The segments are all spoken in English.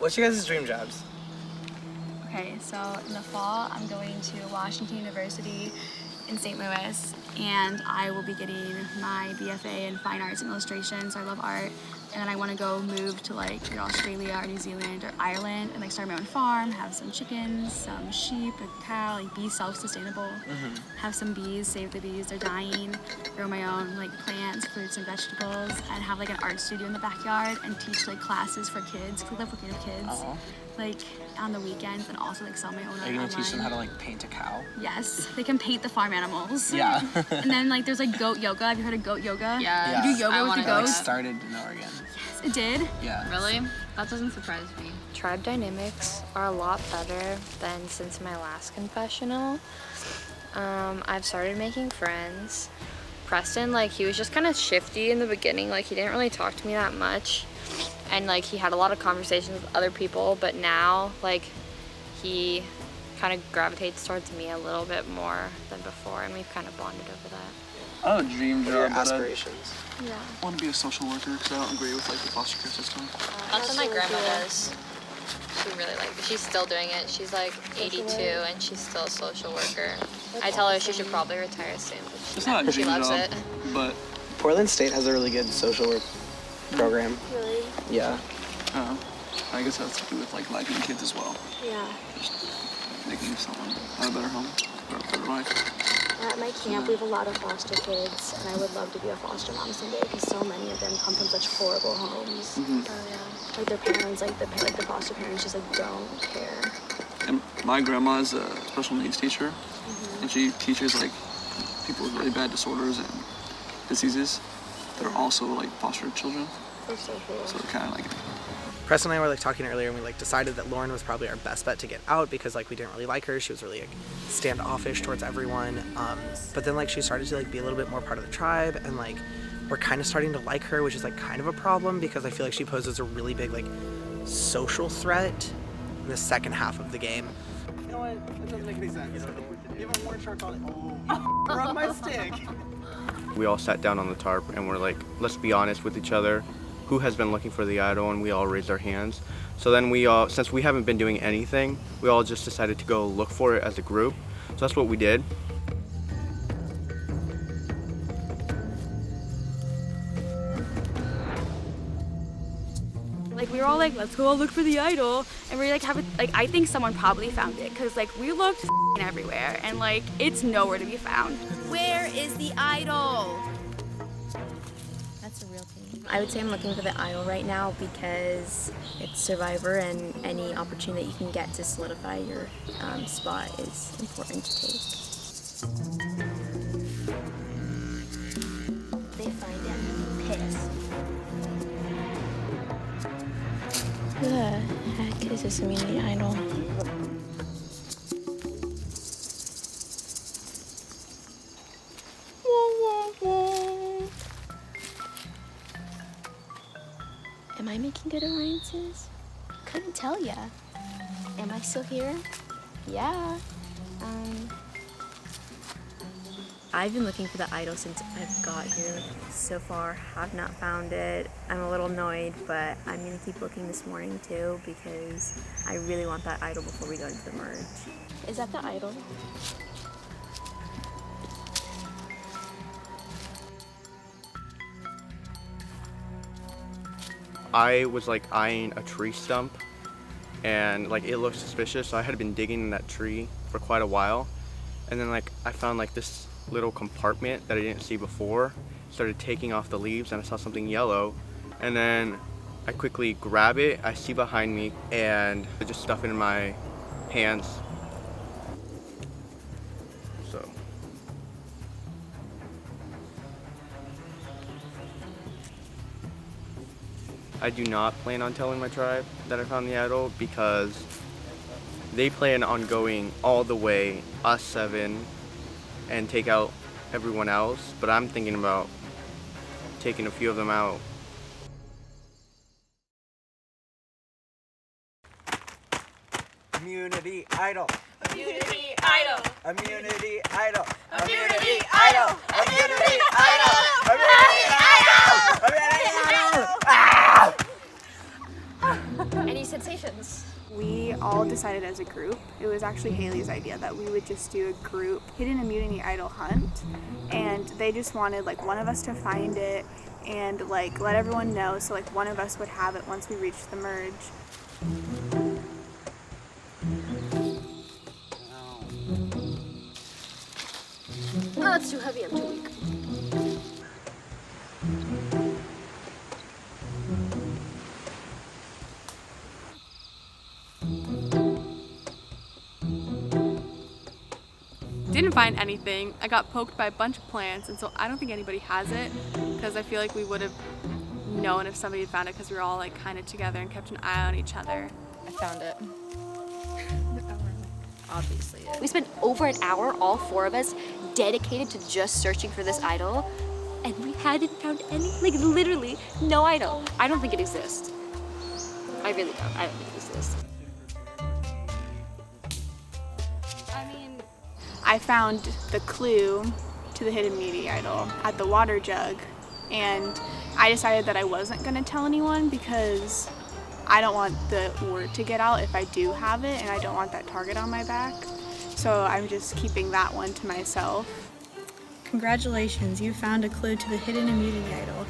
What's your guys' dream jobs? Okay, so in the fall, I'm going to Washington University in St. Louis, and I will be getting my BFA in Fine Arts and Illustration, so I love art. And then I want to go move to like either Australia or New Zealand or Ireland and like start my own farm, have some chickens, some sheep, a cow, like be self-sustainable, have some bees, save the bees, they're dying, grow my own like plants, fruits and vegetables, and have like an art studio in the backyard and teach like classes for kids, because I love working with kids, like on the weekends, and also like sell my own art. Are you gonna online. teach them how to like paint a cow? Yes, they can paint the farm animals. Yeah. And then like there's like goat yoga. Have you heard of goat yoga? Yeah. You do yoga with the goats? Like started in Oregon. Yes, it did. Yeah. Really? That doesn't surprise me. Tribe dynamics are a lot better than since my last confessional. I've started making friends. Preston, like, he was just kind of shifty in the beginning. Like, he didn't really talk to me that much. And, like, he had a lot of conversations with other people. But now, like, he kind of gravitates towards me a little bit more than before. And we've kind of bonded over that. I have a dream What are your job, but aspirations? Yeah. I want to be a social worker because I don't agree with like the foster care system. That's what my grandma does. She really she's still doing it. She's like 82 and she's still a social worker. I tell her she should probably retire soon, It's not a she dream loves job, it. but Portland State has a really good social work program. Really? Yeah. I guess that's to do with like liking kids as well. Yeah. Just making someone have a better home or a better life. At my camp, we have a lot of foster kids, and I would love to be a foster mom someday because so many of them come from such horrible homes. Oh, yeah. Like their parents, like the foster parents, just like don't care. And my grandma is a special needs teacher, and she teaches like people with really bad disorders and diseases that are also like foster children. That's so cool. So kind of like. Preston and I were like talking earlier, and we like decided that Lauren was probably our best bet to get out because like we didn't really like her. She was really like standoffish towards everyone. But then like she started to like be a little bit more part of the tribe, and like we're kind of starting to like her, which is like kind of a problem because I feel like she poses a really big like social threat in the second half of the game. You know what? It doesn't make any sense. You have a warrant shark on it. Oh, you're on my stick. We all sat down on the tarp and we're like, let's be honest with each other. Who has been looking for the idol? And we all raised our hands. So then we all, since we haven't been doing anything, we all just decided to go look for it as a group. So that's what we did. Like we were all like, let's go look for the idol, and we like have it. Like I think someone probably found it because like we looked everywhere and like it's nowhere to be found. Where is the idol? That's a real thing. I would say I'm looking for the idol right now because it's Survivor, and any opportunity that you can get to solidify your spot is important to take. They find it, I'm pissed. Who the heck is this immunity idol? Am I making good alliances? Couldn't tell ya. Am I still here? Yeah. I've been looking for the idol since I've got here. So far, have not found it. I'm a little annoyed, but I'm gonna keep looking this morning too because I really want that idol before we go into the merge. Is that the idol? I was like eyeing a tree stump and like it looked suspicious, so I had been digging in that tree for quite a while, and then like I found like this little compartment that I didn't see before, started taking off the leaves, and I saw something yellow, and then I quickly grab it, I see behind me, and I just stuff it in my hands. So I do not plan on telling my tribe that I found the idol because they plan on going all the way, us 7, and take out everyone else, but I'm thinking about taking a few of them out. Immunity idol. Immunity idol. Immunity idol. Immunity idol. Immunity idol. Immunity idol. Immunity idol. Ah! Any sensations? We all decided as a group, it was actually Hailey's idea that we would just do a group hidden immunity idol hunt, and they just wanted like one of us to find it and like let everyone know, so like one of us would have it once we reached the merge. No, it's too heavy, I'm too weak. Didn't find anything. I got poked by a bunch of plants, and so I don't think anybody has it, because I feel like we would have known if somebody had found it, because we were all like kind of together and kept an eye on each other. I found it. Obviously. We spent over an hour, all 4 of us, dedicated to just searching for this idol, and we hadn't found any, like literally no idol. I don't think it exists. I really don't. I don't think it exists. I found the clue to the hidden immunity idol at the water jug, and I decided that I wasn't going to tell anyone because I don't want the word to get out if I do have it, and I don't want that target on my back. So I'm just keeping that one to myself. Congratulations, you found a clue to the hidden immunity idol.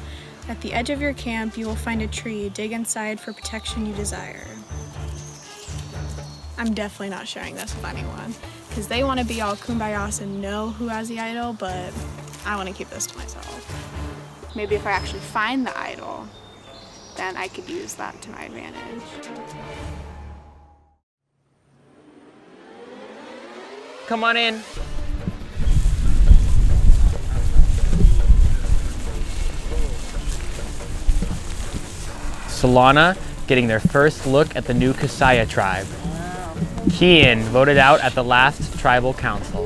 At the edge of your camp, you will find a tree. Dig inside for protection you desire. I'm definitely not sharing this with anyone, because they want to be all kumbayas and know who has the idol, but I want to keep this to myself. Maybe if I actually find the idol, then I could use that to my advantage. Come on in. Solana getting their first look at the new Casaya tribe. Keyan voted out at the last tribal council.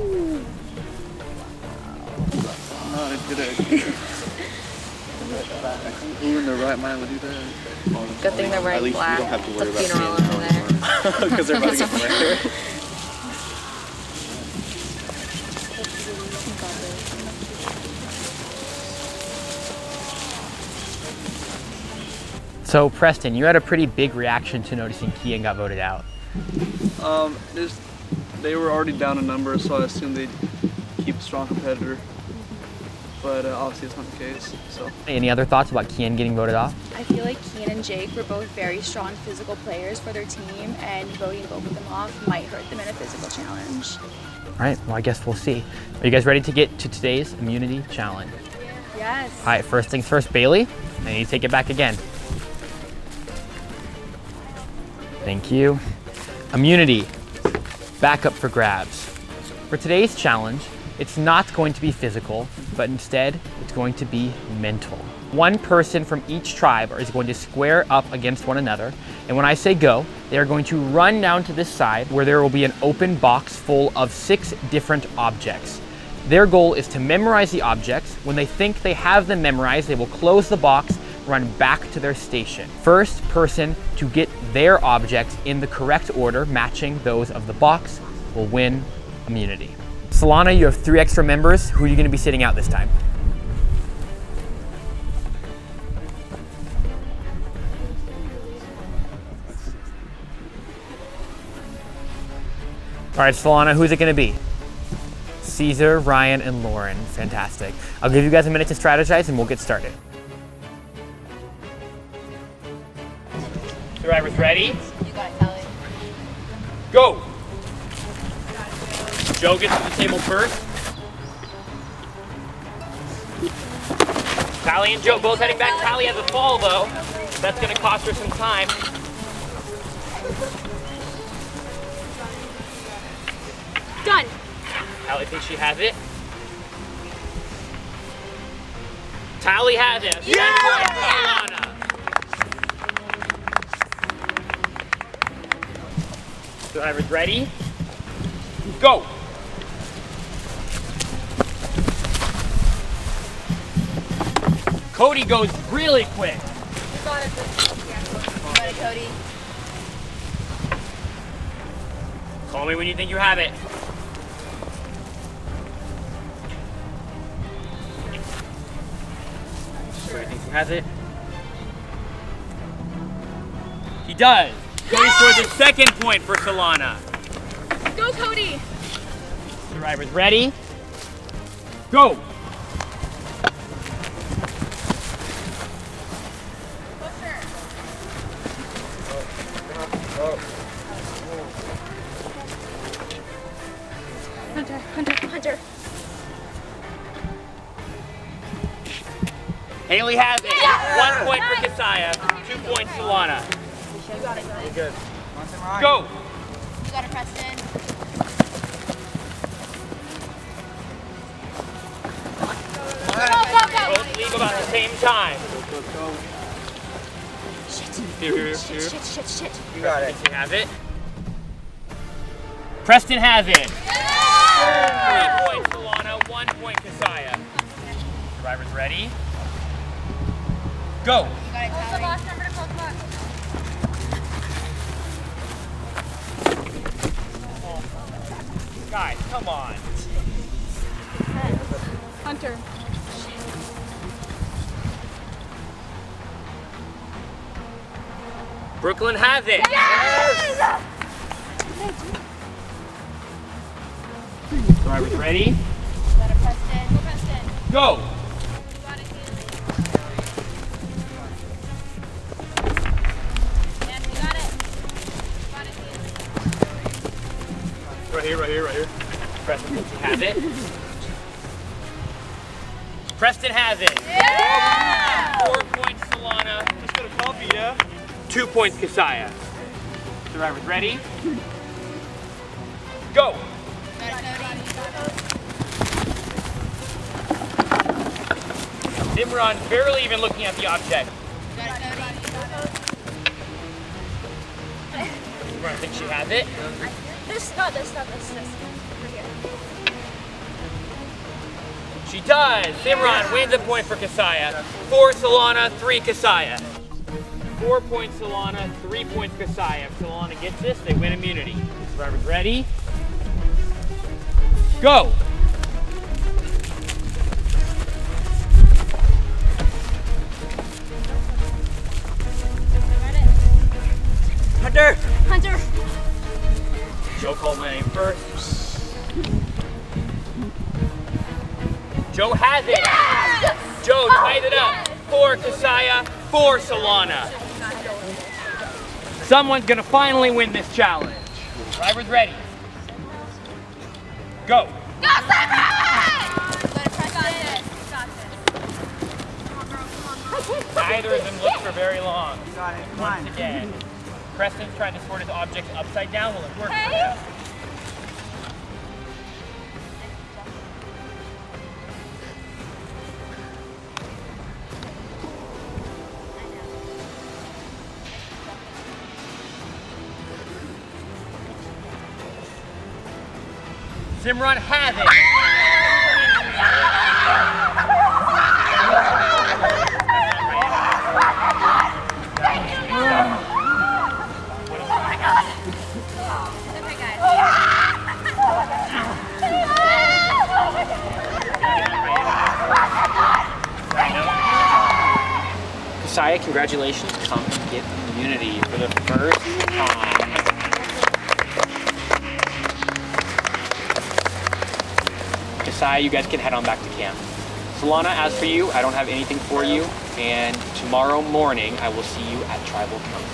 Not a good idea. Who in their right mind would do that? Good thing they're wearing black. At least we don't have to worry It's a funeral over there. Because they're about to get murdered. So Preston, you had a pretty big reaction to noticing Keyan got voted out. They were already down a number, so I assumed they'd keep a strong competitor. But obviously it's not the case. So. Any other thoughts about Keyan getting voted off? I feel like Keyan and Jake were both very strong physical players for their team, and voting both of them off might hurt them in a physical challenge. All right, well, I guess we'll see. Are you guys ready to get to today's immunity challenge? Yes. All right, first things first, Bailey, I need to take it back again. Thank you. Immunity, back up for grabs. For today's challenge, it's not going to be physical, but instead it's going to be mental. One person from each tribe is going to square up against one another, and when I say go, they are going to run down to this side where there will be an open box full of 6 different objects. Their goal is to memorize the objects. When they think they have them memorized, they will close the box, run back to their station. First person to get their objects in the correct order, matching those of the box, will win immunity. Solana, you have 3 extra members. Who are you going to be sitting out this time? All right, Solana, who's it going to be? Cesar, Ryan, and Lauren. Fantastic. I'll give you guys a minute to strategize and we'll get started. Survivors ready? You got it, Talie. Go! Joe gets to the table first. Talie and Joe both heading back. Talie has a fall though. That's gonna cost her some time. Done. Talie thinks she has it. Talie has it. Yeah! Survivors ready? Go! Kody goes really quick. You got it, Kody. Call me when you think you have it. Kody thinks he has it. He does. Kody scored the second point for Solana. Go, Kody! Survivors ready? Go! Hunter. Hailey has it. 1 point for Casaya, 2 points Solana. You got it, guys. Good. Go! You got it, Preston. Go. Both leave about the same time. Here. Shit. You got it. Preston has it. Preston has it. 3 points Solana, 1 point Casaya. Survivors ready? Go! You got it, Talie. Last number to call clock. Guys, come on. Hunter. Brooklyn has it. Yes! Survivors ready? You got it, Preston. Go, Preston. Go! You got it, Hailey. And you got it. You got it, Hailey. Right here. Preston has it. Preston has it. Yeah! 4 points Solana. Just got a coffee, yeah? 2 points Casaya. Survivors ready? Go! You got it, Kody. Simran barely even looking at the object. You got it, Kody. Simran thinks she has it. This. Right here. She does. Simran wins a point for Casaya. 4 Solana, 3 Casaya. 4 points Solana, 3 points Casaya. If Solana gets this, they win immunity. Survivors ready? Go! Hunter. Joe called my name first. Joe has it! Yes! Joe tied it up. 4 Casaya, 4 Solana. Someone's gonna finally win this challenge. Drivers ready. Go! Go, Simran! You got it, Preston. Neither of them looked for very long. You got it. Come Once on. again, Preston's trying to sort his objects upside down. Will it work? Hey. Simran has it. Okay, guys. Casaya, congratulations. Come and get immunity for the first time. Casaya, you guys can head on back to camp. Solana, as for you, I don't have anything for you, and tomorrow morning I will see you at Tribal Council.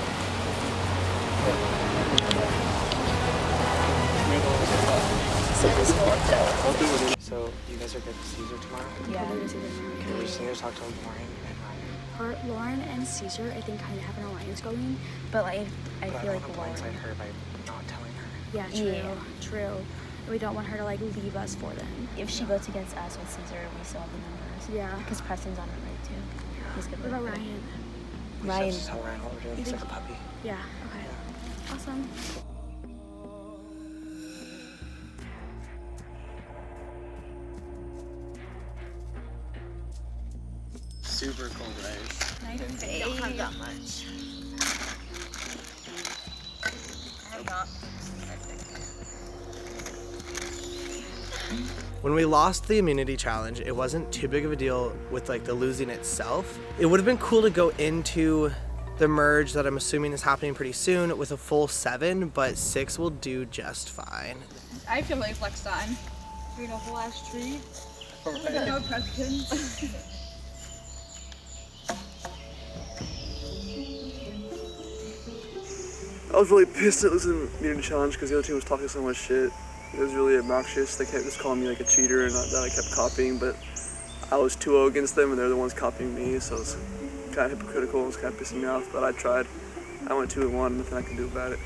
So you guys are good with Cesar tomorrow? Yeah. Okay, we just need to talk to him Lauren and Lauren and Cesar, I think, kind of have an alliance going, but like I but feel I like don't want to blindside her by not telling her. Yeah, true. We don't want her to like leave us for them. If she votes against us with Cesar, we still have the numbers. Yeah. Because Preston's on it right too. He's good. What about Ryan? We Ryan. just have to tell Ryan what we're doing. He's like a puppy. Yeah. Okay. Awesome. Super cold rice. Nice. I don't have that much. I have not. When we lost the immunity challenge, it wasn't too big of a deal with like the losing itself. It would have been cool to go into the merge that I'm assuming is happening pretty soon with a full 7, but 6 will do just fine. I feel really flexed on. Read a whole ass tree. No Preston. I was really pissed at losing Immunity Challenge because the other team was talking so much shit. It was really obnoxious. They kept just calling me like a cheater and that I kept copying, but I was 2-0 against them and they're the ones copying me, so it's kind of hypocritical. It was kind of pissing me off, but I tried. I went 2-1, nothing I can do about it.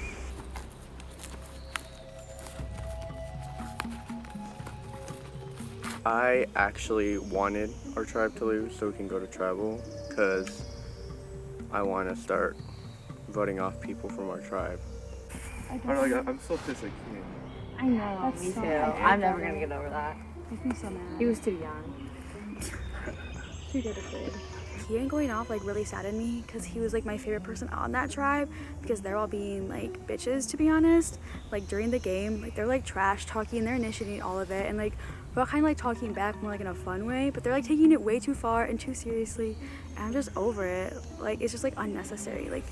I actually wanted our tribe to lose so we can go to tribal because I want to start voting off people from our tribe. I'm so pissed at Keyan. I know, That's me so too. bad. I'm never gonna get over that. Makes me so mad. He was too young. Too good a kid. Keyan going off like really saddened me because he was like my favorite person on that tribe because they're all being like bitches, to be honest. Like during the game, like they're like trash talking, they're initiating all of it, and like we're all kind of like talking back more like in a fun way, but they're like taking it way too far and too seriously, and I'm just over it. Like it's just like unnecessary. Like,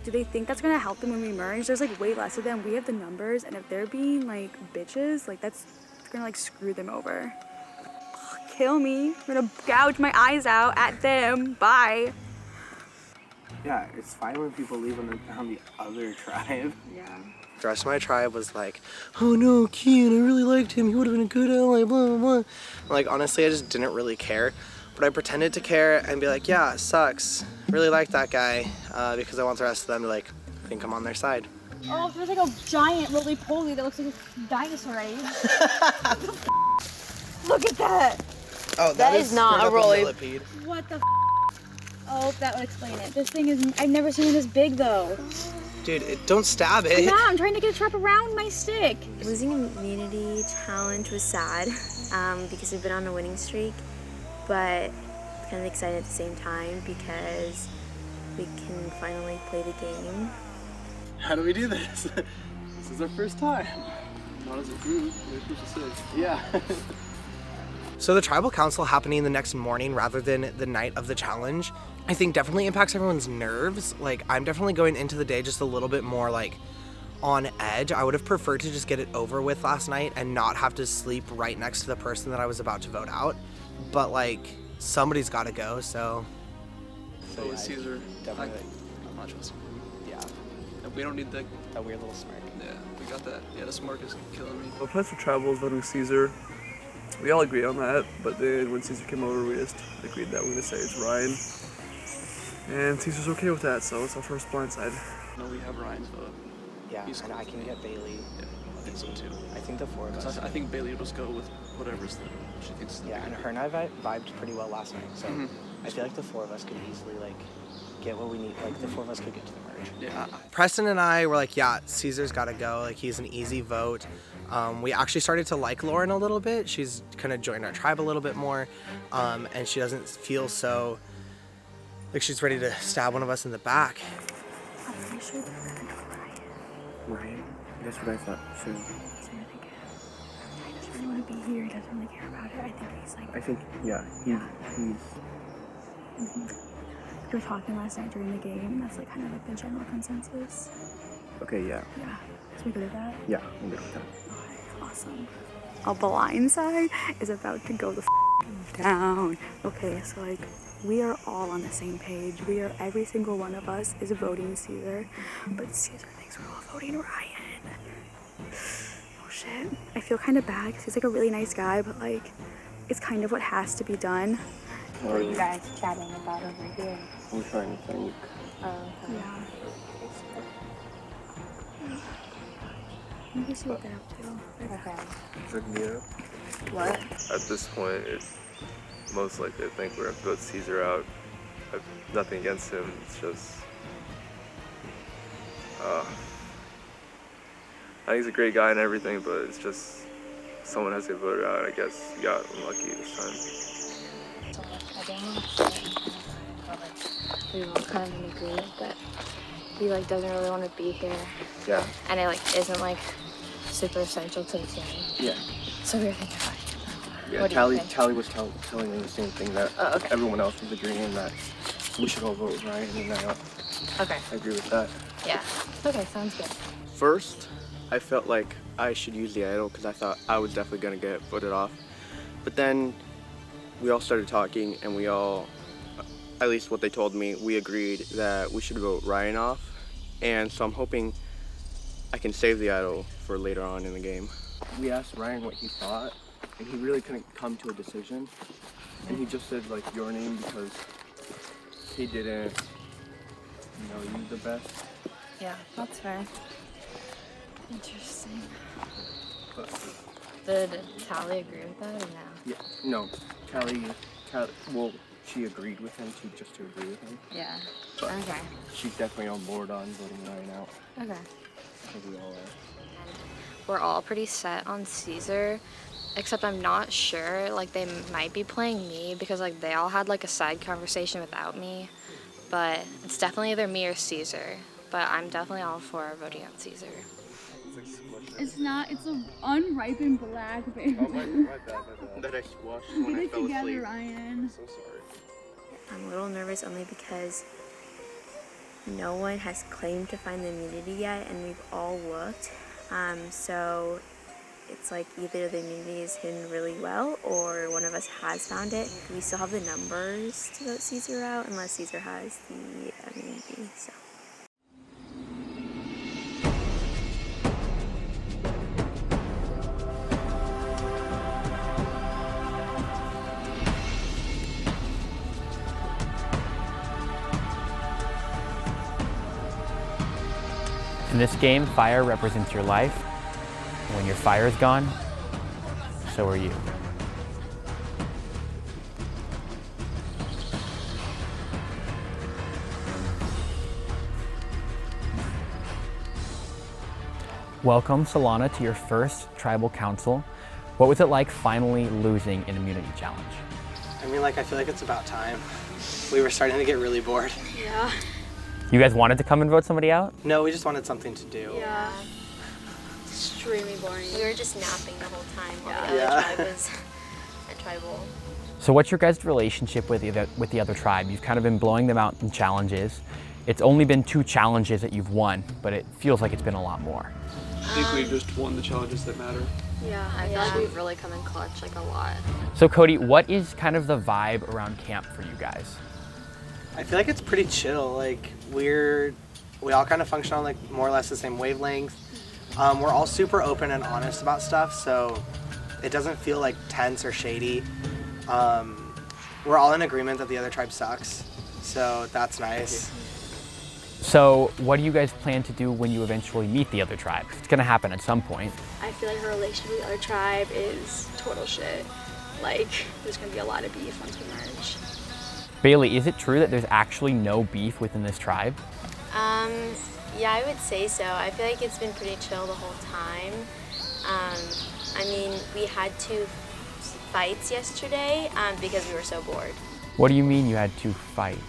do they think that's gonna help them when we merge? There's like way less of them. We have the numbers, and if they're being like bitches, like that's gonna like screw them over. Kill me. I'm gonna gouge my eyes out at them. Bye. Yeah, it's fine when people leave on the other tribe. Yeah. The rest of my tribe was like, oh no, Keyan, I really liked him. He would have been a good ally, blah, blah, blah. Like, honestly, I just didn't really care. But I pretended to care and be like, yeah, it sucks. Really like that guy because I want the rest of them to like think I'm on their side. Oh, there's like a giant roly-poly that looks like a dinosaur egg. Look at that. Oh, that is not a roly. What the Oh, that would explain it. This thing is, I've never seen it this big though. Dude, don't stab it. Yeah, I'm trying to get a trap around my stick. Losing immunity challenge was sad because we've been on a winning streak, but kind of excited at the same time because we can finally play the game. How do we do this? This is our first time. Not as a group, we're supposed to say. Yeah. So the tribal council happening the next morning rather than the night of the challenge, I think definitely impacts everyone's nerves. Like, I'm definitely going into the day just a little bit more like on edge. I would have preferred to just get it over with last night and not have to sleep right next to the person that I was about to vote out. But like, somebody's got to go, so. So with Cesar, definitely. I'm not trusting. Yeah. We don't need that weird little smirk. Yeah, we got that. Yeah, the smirk is killing me. The plans for tribal is voting Cesar. We all agreed on that, but then when Cesar came over, we just agreed that we're gonna say it's Ryan. And Cesar's okay with that, so it's our first blindside. No, we have Ryan's vote. Yeah, and I can get Bailey. Yeah, I think so too. I think the four of us. I think Bailey will just go with whatever's she thinks. Yeah, and her and I vibed pretty well last night, so I feel like the four of us could easily like get what we need. Like the four of us could get to the merge. Yeah. Preston and I were like, yeah, Cesar's got to go. Like he's an easy vote. We actually started to like Lauren a little bit. She's kind of joined our tribe a little bit more, and she doesn't feel so like she's ready to stab one of us in the back. I'm pretty sure they're gonna go Ryan? That's what I thought too. He doesn't really want to be here. He doesn't really care about it. I think he's like. I think, yeah, he's. We were talking last night during the game. That's like kind of like the general consensus. Okay, yeah. Yeah. So we good at that? Yeah, I'm good with that. Awesome. A blindside is about to go the down. Okay, so like we are all on the same page. Every single one of us is voting Cesar, but Cesar thinks we're all voting Ryan. Oh shit. I feel kind of bad because he's like a really nice guy, but like it's kind of what has to be done. What are you guys chatting about over here? I'm trying to think. Yeah. Let me see what they're up to. Okay. What? At this point, most likely I think we're going to vote Cesar out. I have nothing against him, it's just... I think he's a great guy and everything, but it's just someone has to get voted out. I guess he got unlucky this time. I don't know. We all kind of in agreement that he like doesn't really want to be here. Yeah. And it like isn't like super essential to the team. Yeah. So we were thinking about it. Yeah, What do you think? Talie was telling me the same thing, that everyone else was agreeing that we should all vote Ryan and that. Okay. I agree with that. Yeah. Okay, sounds good. First, I felt like I should use the idol because I thought I was definitely gonna get voted off. But then we all started talking and we all, at least what they told me, we agreed that we should vote Ryan off. And so I'm hoping I can save the idol for later on in the game. We asked Ryan what he thought, and he really couldn't come to a decision. And he just said like your name because he didn't know you the best. Yeah, that's fair. Interesting. But, Did Talie agree with that or no? yeah, no, Talie, well, she agreed with him just to agree with him. Yeah. But Okay. she's definitely on board on voting Ryan out. Okay. I think we all are. We're all pretty set on Cesar, except I'm not sure. Like, they might be playing me because, like, they all had, like, a side conversation without me. But it's definitely either me or Cesar. But I'm definitely all for voting on Cesar. It's not, it's an unripened blackberry. Oh, my bad. That I squashed when I fell together, asleep. Ryan. So sorry. I'm a little nervous only because no one has claimed to find the immunity yet, and we've all looked. So it's like either the immunity is hidden really well or one of us has found it. We still have the numbers to vote Cesar out unless Cesar has the immunity. So. In this game, fire represents your life. When your fire is gone, so are you. Welcome, Solana, to your first tribal council. What was it like finally losing an immunity challenge? I mean, like, I feel like it's about time. We were starting to get really bored. Yeah. You guys wanted to come and vote somebody out? No, we just wanted something to do. Yeah. Extremely boring. We were just napping the whole time while Yeah. the other Yeah. tribe was at tribal. So what's your guys' relationship with the other tribe? You've kind of been blowing them out in challenges. It's only been 2 challenges that you've won, but it feels like it's been a lot more. I think we just won the challenges that matter. Yeah, I feel like we've really come in clutch, like, a lot. So Kody, what is kind of the vibe around camp for you guys? I feel like it's pretty chill. Like, we all kind of function on, like, more or less the same wavelength. We're all super open and honest about stuff, so it doesn't feel like tense or shady. We're all in agreement that the other tribe sucks, so that's nice. So what do you guys plan to do when you eventually meet the other tribe? It's gonna happen at some point. I feel like her relationship with the other tribe is total shit. Like, there's gonna be a lot of beef once we merge. Bailey, is it true that there's actually no beef within this tribe? Yeah, I would say so. I feel like it's been pretty chill the whole time. I mean, we had 2 fights yesterday because we were so bored. What do you mean you had 2 fights?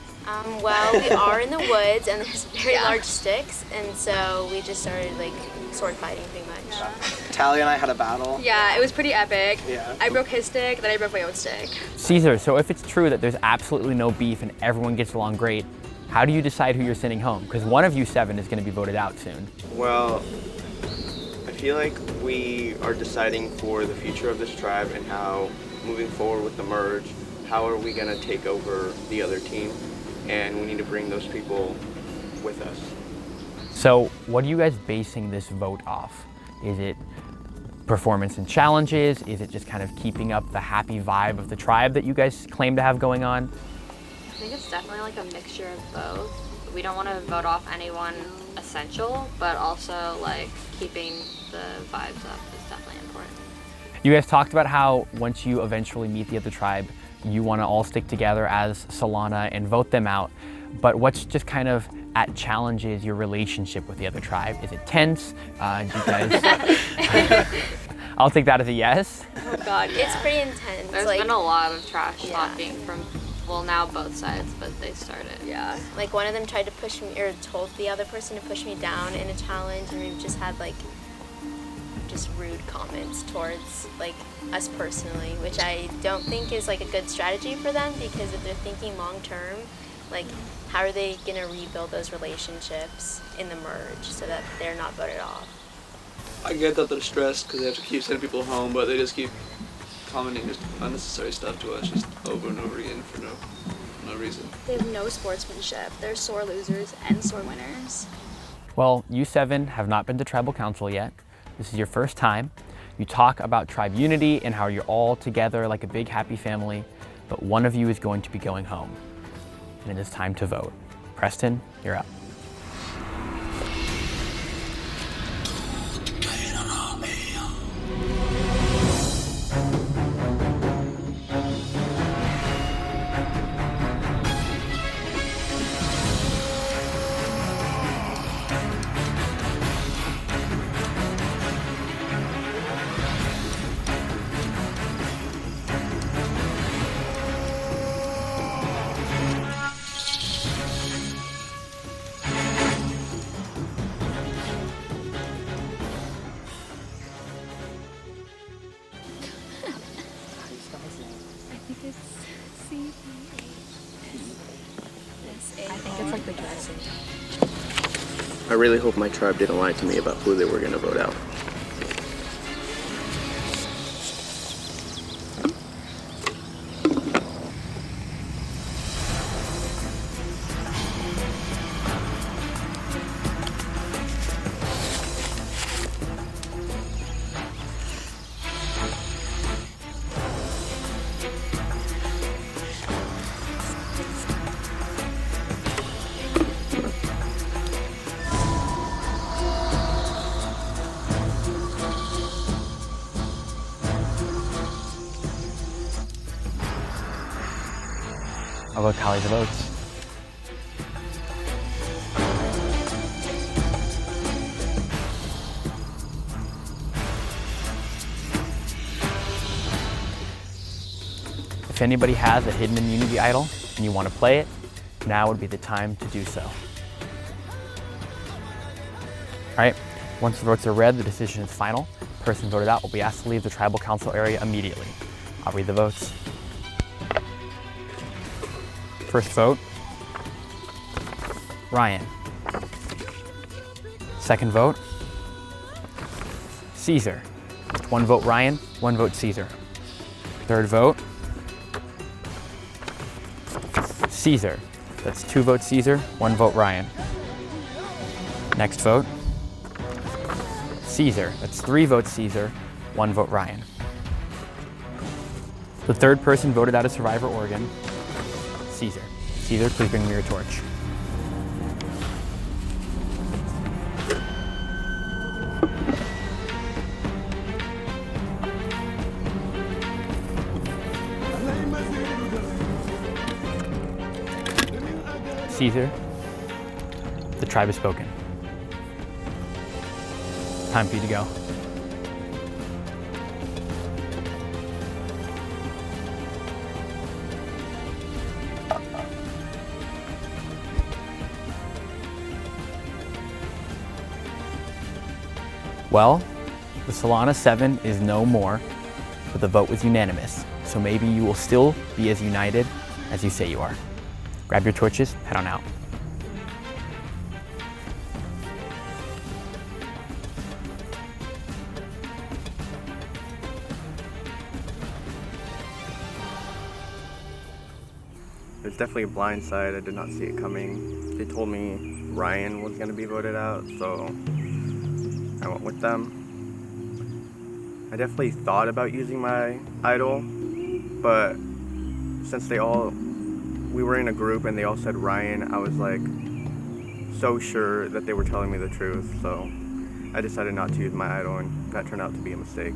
Well, we are in the woods and there's very large sticks, and so we just started like sword fighting pretty much. Talie and I had a battle. Yeah, it was pretty epic. Yeah. I broke his stick, then I broke my own stick. Cesar, so if it's true that there's absolutely no beef and everyone gets along great, how do you decide who you're sending home? Because one of you 7 is going to be voted out soon. Well, I feel like we are deciding for the future of this tribe and how, moving forward with the merge, how are we going to take over the other team? And we need to bring those people with us. So what are you guys basing this vote off? Is it performance and challenges? Is it just kind of keeping up the happy vibe of the tribe that you guys claim to have going on? I think it's definitely like a mixture of both. We don't want to vote off anyone essential, but also like keeping the vibes up is definitely important. You guys talked about how once you eventually meet the other tribe, you want to all stick together as Solana and vote them out. But what's just kind of at challenges your relationship with the other tribe? Is it tense? Do you guys? I'll take that as a yes. Oh God, yeah. It's pretty intense. There's like, been a lot of trash talking from, well, now both sides, but they started. Yeah, like one of them tried to push me, or told the other person to push me down in a challenge, and we've just had like just rude comments towards like us personally, which I don't think is like a good strategy for them, because if they're thinking long term, Like, how are they gonna rebuild those relationships in the merge so that they're not voted off? I get that they're stressed because they have to keep sending people home, but they just keep commenting just unnecessary stuff to us just over and over again for no reason. They have no sportsmanship. They're sore losers and sore winners. Well, you 7 have not been to tribal council yet. This is your first time. You talk about tribe unity and how you're all together like a big happy family, but one of you is going to be going home. And it is time to vote. Preston, you're up. I really hope my tribe didn't lie to me about who they were going to vote out. I'll go tally the votes. If anybody has a hidden immunity idol and you want to play it, now would be the time to do so. All right, once the votes are read, the decision is final. The person voted out will be asked to leave the tribal council area immediately. I'll read the votes. First vote, Ryan. Second vote, Cesar. That's 1 vote Ryan, 1 vote Cesar. Third vote, Cesar. That's 2 votes Cesar, 1 vote Ryan. Next vote, Cesar. That's 3 votes Cesar, 1 vote Ryan. The third person voted out of Survivor Oregon, Cesar. Cesar, please bring me your torch. Cesar, the tribe has spoken. Time for you to go. Well, the Solana 7 is no more, but the vote was unanimous, so maybe you will still be as united as you say you are. Grab your torches, head on out. It was definitely a blindside. I did not see it coming. They told me Ryan was going to be voted out, so I went with them. I definitely thought about using my idol, but since we were in a group and they all said Ryan, I was like so sure that they were telling me the truth, so I decided not to use my idol, and that turned out to be a mistake.